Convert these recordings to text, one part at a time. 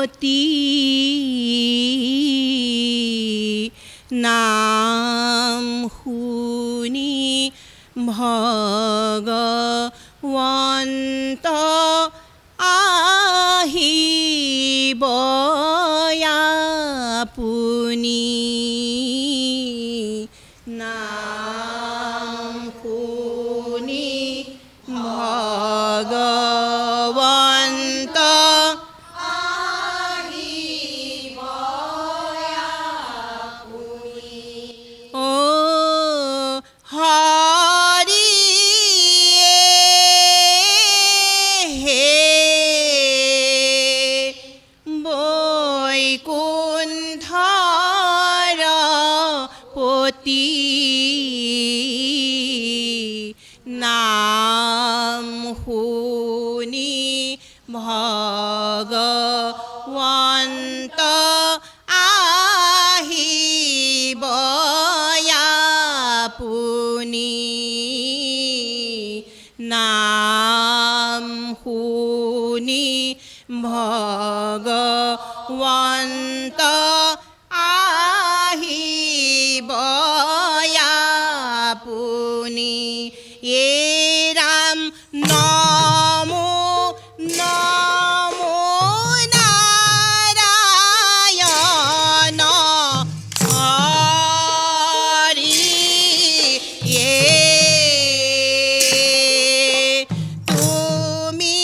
পতি নাম শুনি ভগৱন্ত আহিব আপুনি নাম শুনি ভগৱন্ত আহিব আপুনি ও হৰি হে বৈকুণ্ঠৰ পতি নাম শুনি ভগৱন্ত আহিব আপুনি নাম শুনি ভগৱন্ত আহিব আপুনি এ ৰাম নমো নমো নাৰায়ণ হৰি এ তুমি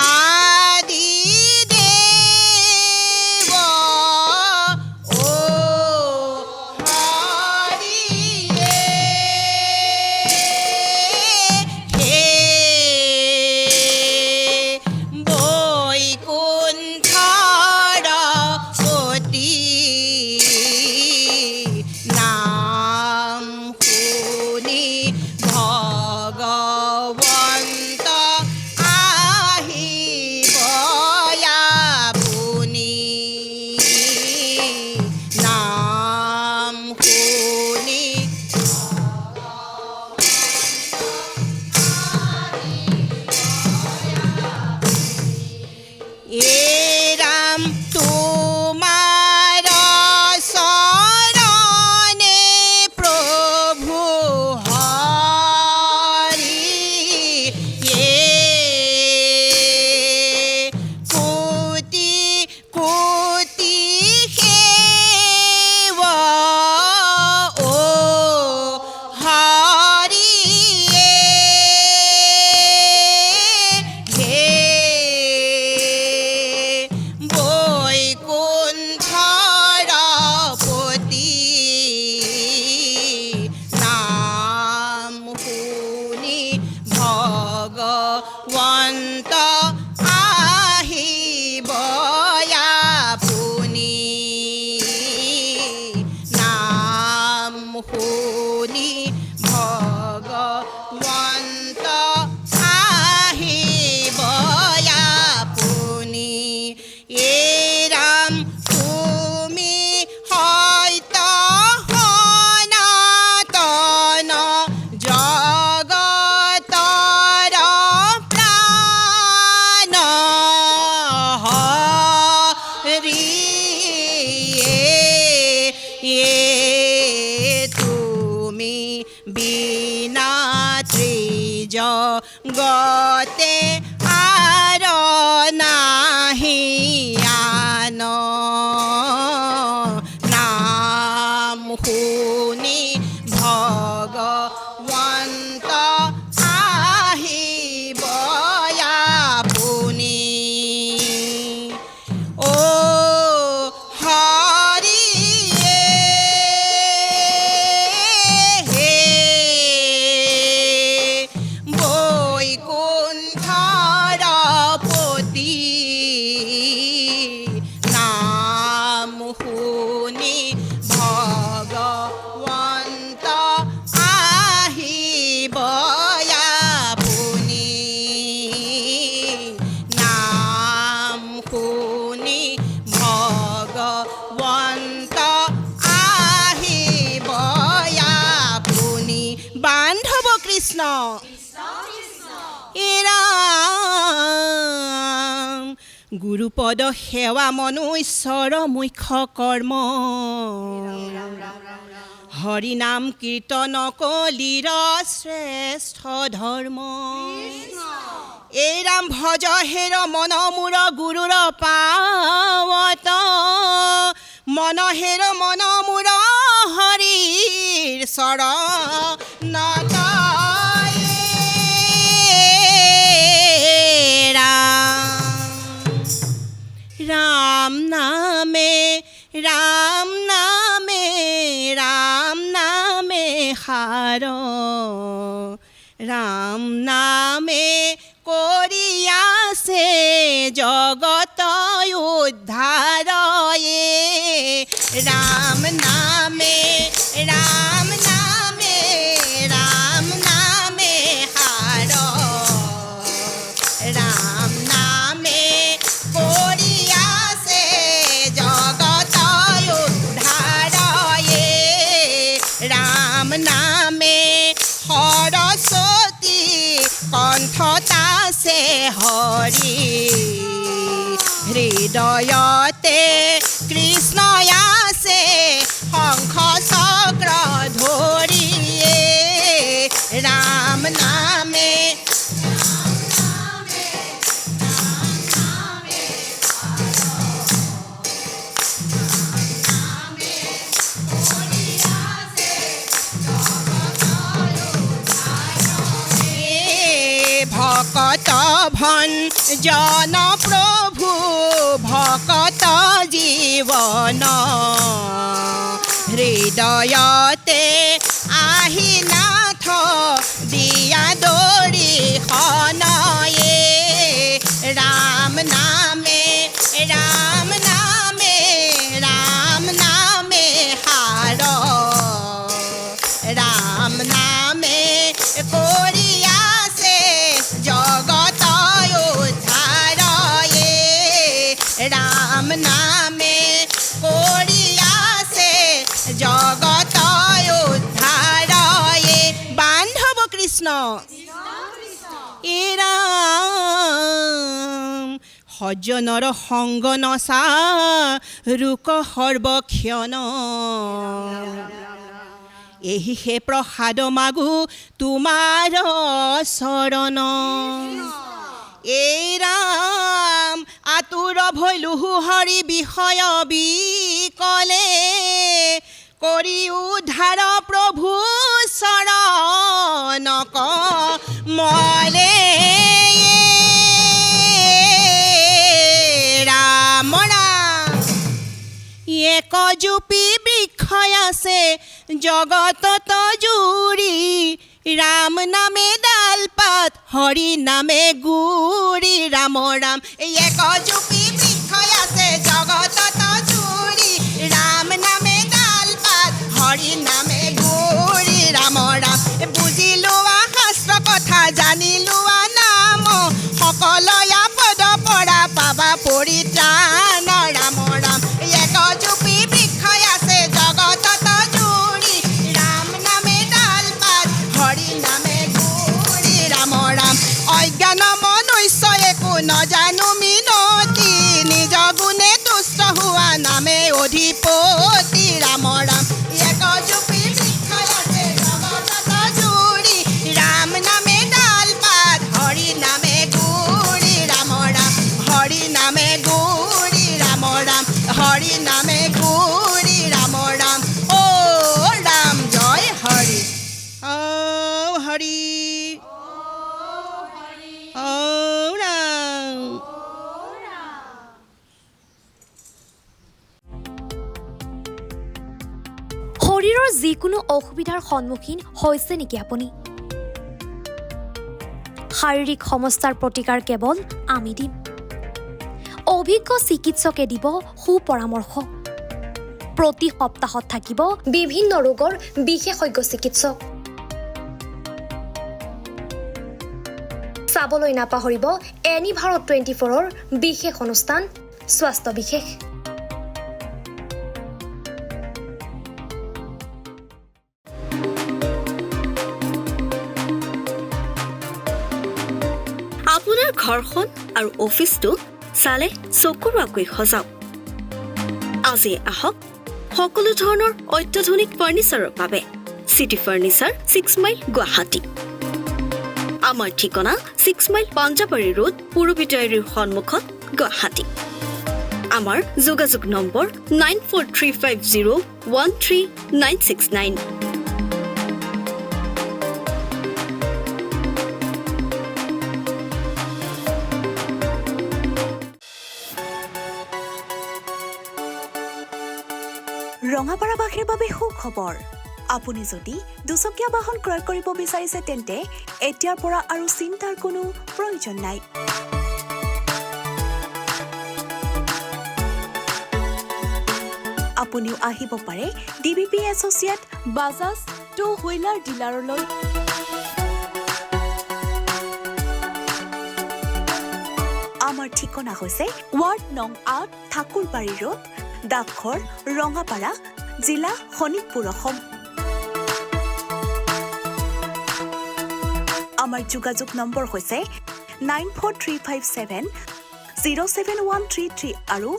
আদি দেৱ ও হৰি হে বৈকুণ্ঠৰ পতি নাম শুনি ভগৱন্ত আহিব আপুনি নাম শুনি এ ৰাম তোমাৰ চৰণে প্ৰভু হৰি এ কোটি কোটি সেৱ ও হৰি হে বৈকুণ্ঠৰ পতি নাম শুনি ভগৱন্ত আহিব আপুনি নাম শুনি ভগৱন্ত আহিব আপুনি এ ৰাম তুমি সত্য সনাতন জগতৰ প্ৰাণ হৰি তুমি বিনা ত্ৰিজগতে আৰ নাহি আন নাম শুনি ভগৱন্ত আহিব আপুনি ও হৰি হে বৈকুণ্ঠৰ পতি নাম শুনি ভগৱন্ত আহিব আপুনি নাম শুনি ভগৱন্ত আহিব আপুনি বান্ধৱ কৃষ্ণ এ ৰাম গুৰুপদ সেৱা মনুষ্যৰ মুখ্য কৰ্ম হৰি নাম কীৰ্তন কলিৰ শ্ৰেষ্ঠ ধৰ্ম এই ৰাম ভজ হেৰ মন মূৰ গুৰুৰ পাৱত মন হেৰ মন মূৰ হৰিৰ চৰণত राम नामे राम नामे राम नामे हारो राम नामे कोरिया से जगत उद्धार ये राम नामे राम नामे राम नामे हारो राम नामे कोरिया से जगत उद्धार ये राम नामे सरस्वती कण्ठता से हरि हृदयते कृष्ण आसे शंख चक्र धरिए राम नामे ভকত ভন জন প্রভু ভকত জীবন হৃদয়তে আহি নাথ দিয়া দৰি হনয়ে ৰাম নামে ৰাম নামে ৰাম নামে হার রাম নামে কোরিয়া से जगत उद्धार ये राम नामे कोरिया से जगत उद्धार ये बांधव कृष्ण ए राम সজ্জনৰ সংগ নচা ৰুক সৰ্বক্ষণ এহিহে প্ৰসাদ মাগু তোমাৰ চৰণ এই ৰাম আতুৰ ভৈলুহু হৰি বিষয় বিকলে কৰি উদ্ধাৰ প্ৰভু চৰণ কমলে ৰাম ৰাম এক জুপি বৃক্ষ আছে জগতত জুৰি ৰাম নামে ডালপাত হৰি নামে গুৰি ৰাম ৰাম এই এক জুপি বৃক্ষ আছে জগতত জুৰি ৰাম নামে ডালপাত হৰি নামে গুৰি ৰাম ৰাম বুজি লোৱা শাস্ত্ৰ কথা জানি লোৱা নাম সকলয়া পদ পৰা পাবা পৰিত্ৰাণ ৰাম ৰাম এক জুপি বৃক্ষ আছে জগতত জুৰি ৰাম নামে ডালপাত হৰি নামে গুৰি ৰাম ৰাম অজ্ঞান মনুষ্য একো নজানো মিনতি নিজ গুণে তুষ্ট হোৱা নামে অধিপতি ৰাম ৰাম এক জুপি বৃক্ষ আছে জগতত জুৰি ৰাম নামে ডালপাত হৰি নামে গুৰি ৰাম ৰাম হৰি নামে গুৰি ৰাম ৰাম হৰি নামে গুৰি ৰাম ৰাম ও ৰাম জয় হৰি ও হৰি ও ৰাম শৰীৰৰ যিকোনো অসুবিধাৰ সন্মুখীন হৈছে নেকি আপুনি? শাৰীৰিক সমস্যাৰ প্ৰতিকাৰ কেৱল আমি দিম। অভিজ্ঞ চিকিৎসকে দিব সুপৰামৰ্শ। প্ৰতি সপ্তাহত থাকিব বিভিন্ন ৰোগৰ বিশেষজ্ঞ চিকিৎসক। চাবলৈ নাপাহৰিব এনি ভাৰত 24ৰ বিশেষ অনুষ্ঠান স্বাস্থ্য বিশেষ। আপোনাৰ ঘৰখন আৰু অফিচটো চালে চকুৰোৱাকৈ সজাওক আজি আহক সকলো ধৰণৰ অত্যাধুনিক ফাৰ্নিচাৰৰ বাবে চিটি ফাৰ্নিচাৰ 6 মাইল গুৱাহাটী আমাৰ ঠিকনা 6 মাইল পাঞ্জাবাৰী ৰোড পুৰবিটাৰীৰ সন্মুখত গুৱাহাটী আমাৰ যোগাযোগ নম্বৰ 9435013969 ৰঙাপাৰাবাসীৰ বাবে সুখবৰ আপুনি যদি দুচকীয়া বাহন ক্ৰয় কৰিব বিচাৰিছে তেন্তে এতিয়াৰ পৰা আৰু চিন্তাৰ কোনো প্ৰয়োজন নাই আপুনিও আহিব পাৰে DBP associate Bajaj two wheeler ডিলাৰলৈ আমাৰ ঠিকনা হৈছে ৱাৰ্ড নং ৮ ঠাকুৰবাৰী ৰোড ডাকঘৰ ৰঙাপাৰা জিলা শোণিতপুৰ অসম আমাৰ যোগাযোগ নম্বৰ হৈছে 9435707133 আৰু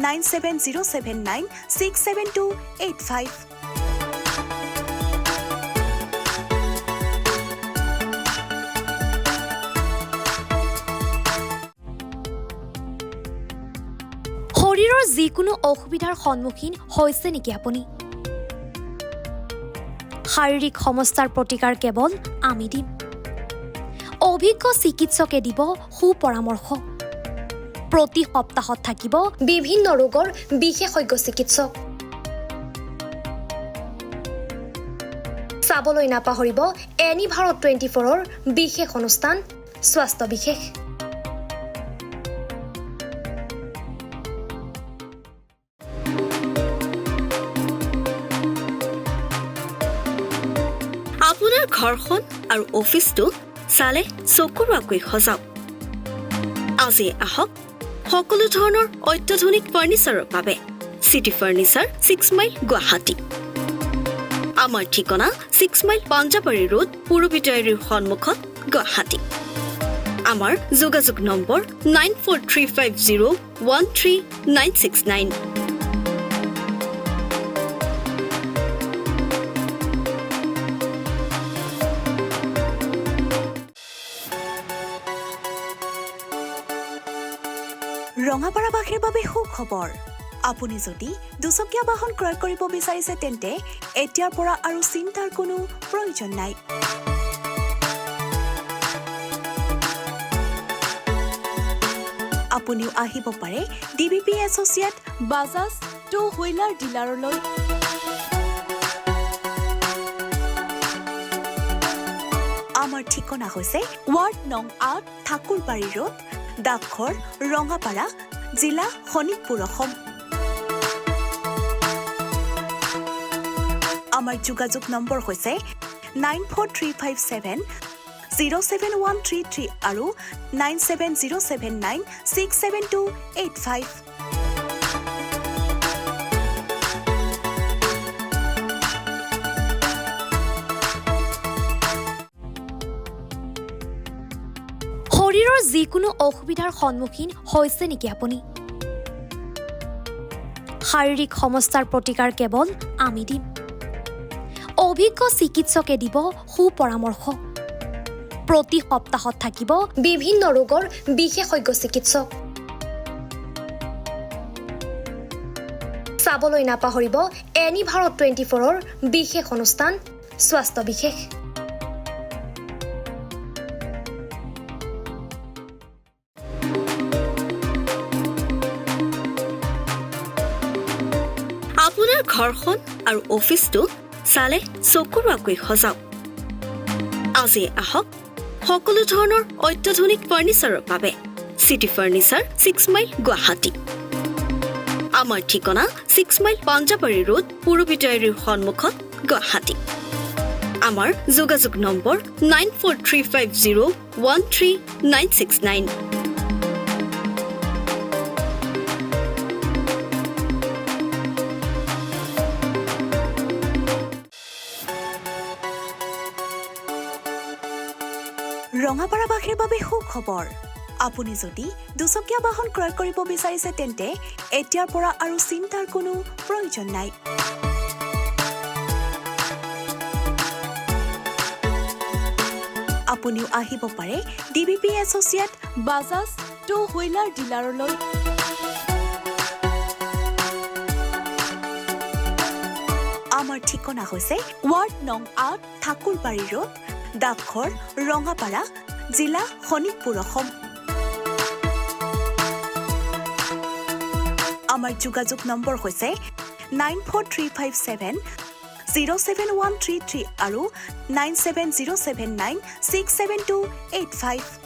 9707967285 শৰীৰৰ যিকোনো অসুবিধাৰ সন্মুখীন হৈছে নেকি আপুনি শাৰীৰিক সমস্যাৰ প্ৰতিকাৰ কেৱল আমি দিম অভিজ্ঞ চিকিৎসকে দিব সুপৰামৰ্শ প্ৰতি সপ্তাহত থাকিব বিভিন্ন ৰোগৰ বিশেষজ্ঞ চিকিৎসক চাবলৈ নাপাহৰিব এনি ভাৰত 24ৰ বিশেষ অনুষ্ঠান স্বাস্থ্য বিশেষ আপোনাৰ ঘৰখন আৰু অফিচটো চালে চকুৰোৱাকৈ সজাওক আজি আহক সকলো ধৰণৰ অত্যাধুনিক ফাৰ্নিচাৰৰ বাবে চিটি ফাৰ্নিচাৰ 6 মাইল গুৱাহাটী আমাৰ ঠিকনা 6 মাইল পাঞ্জাবাৰী ৰোড পুৰবিটাৰীৰ সন্মুখত গুৱাহাটী আমাৰ যোগাযোগ নম্বৰ 9435013969 ৰঙাপাৰাবাসীৰ বাবে সুখবৰ আপুনি যদি দুচকীয়া বাহন ক্ৰয় কৰিব বিচাৰিছে তেন্তে এতিয়াৰ পৰা আৰু চিন্তাৰ কোনো প্ৰয়োজন নাই আপুনিও আহিব পাৰে DBP associate Bajaj two wheeler ডিলাৰলৈ আমাৰ ঠিকনা হৈছে ৱাৰ্ড নং ৮ ঠাকুৰবাৰী ৰোড ডাকঘৰ ৰঙাপাৰা জিলা শোণিতপুৰ অসম আমাৰ যোগাযোগ নম্বৰ হৈছে 9435707133 আৰু 9707967285 শৰীৰৰ যিকোনো অসুবিধাৰ সন্মুখীন হৈছে নেকি আপুনি শাৰীৰিক সমস্যাৰ প্ৰতিকাৰ কেৱল আমি দিম অভিজ্ঞ চিকিৎসকে দিব সুপৰামৰ্শ প্ৰতি সপ্তাহত থাকিব বিভিন্ন ৰোগৰ বিশেষজ্ঞ চিকিৎসক চাবলৈ নাপাহৰিব এনি ভাৰত 24ৰ বিশেষ অনুষ্ঠান স্বাস্থ্য বিশেষ আপোনাৰ ঘৰখন আৰু অফিচটো চালে চকুৰোৱাকৈ সজাওক আজি আহক সকলো ধৰণৰ অত্যাধুনিক ফাৰ্নিচাৰৰ বাবে চিটি ফাৰ্নিচাৰ 6 মাইল গুৱাহাটী আমাৰ ঠিকনা 6 মাইল পাঞ্জাবাৰী ৰোড পুৰবিটাৰীৰ সন্মুখত গুৱাহাটী আমাৰ যোগাযোগ নম্বৰ 9435013969 ৰঙাপাৰাবাসীৰ বাবে সুখবৰ আপুনি যদি দুচকীয়া বাহন ক্ৰয় কৰিব বিচাৰিছে তেন্তে এতিয়াৰ পৰা আৰু চিন্তাৰ কোনো প্ৰয়োজন নাই। আপুনিও আহিব পাৰে DBP associate Bajaj two wheeler ডিলাৰলৈ। আমাৰ ঠিকনা হৈছে ৱাৰ্ড নং ৮ ঠাকুৰবাৰী ৰোড, ডাকঘৰ ৰঙাপাৰা, জিলা শোণিতপুৰ, অসম। আমাৰ যোগাযোগ নম্বৰ হৈছে 9435707133 আৰু 9707967285।